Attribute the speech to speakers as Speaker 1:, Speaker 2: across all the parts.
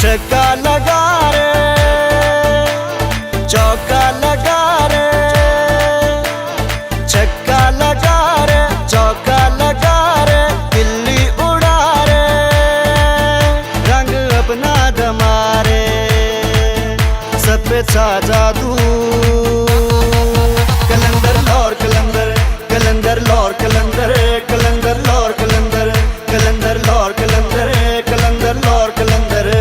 Speaker 1: छक्का लगा रे, चौका लगा रे, छक्का लगा रे, चौका लगा रे, गिल्ली उड़ा रे, रंग अपना जमा रे, सब पे छा जादू। कलंदर लौर कलंदर, कलंदर लौर कलंदर, कलंदर लौर कलंदर, कलंदर लौर कलंदर, कलंदर लौर कलंदर।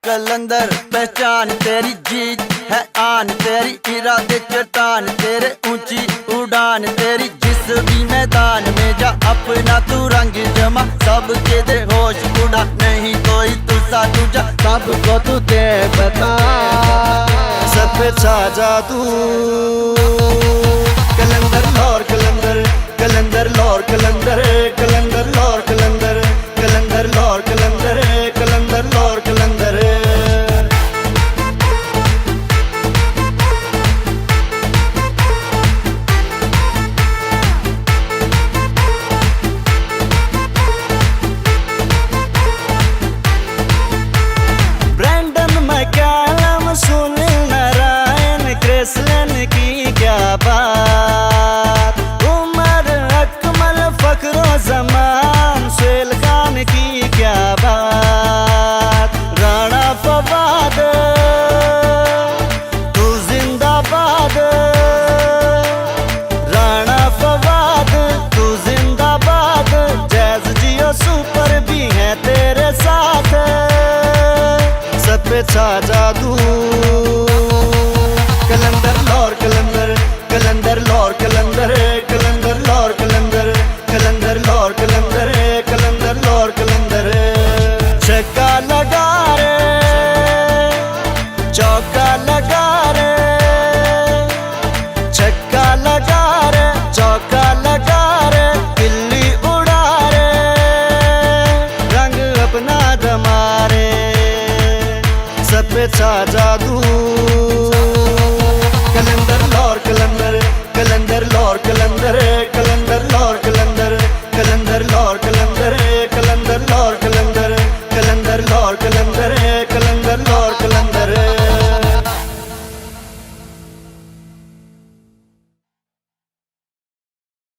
Speaker 1: कलंदर पहचान तेरी जीत है आन, तेरी इरादे चट्टान, तेरे ऊंची उड़ान, तेरी जिस भी मैदान में जा अपना तू रंग जमा, सबके दे होश उड़ा, नहीं कोई तुझसा तुझा, सबको तू दे बता, सब पे छा जादू। कलंदर लौर कलंदर, कलंदर लौर कलंदर, कलंदर लौर कलंदर, कलंदर लौर कलंदर, कलंदर लौर कलंदर। सुनील नारायण कृष्णन की क्या बात, उमर अकमल फखरो जमान सुहेल खान की क्या बात, राणा फवाद तू जिंदाबाद, राणा फवाद तू जिंदाबाद, जैज जियो सुपर भी है तेरे साथ, सब पे छा जादू। कलंदर लौर कलंदर, कलंदर लौर कलंदर, कलंदर लौर कलंदर, कलंदर लौर कलंदर, कलंदर लौर कलंदर। छक्का लगा रे, चौका लगा रे, छक्का लगा रे, चौका लगा रे, गिल्ली उड़ा रे, रंग अपना जमा रे, सब पे छा जादू।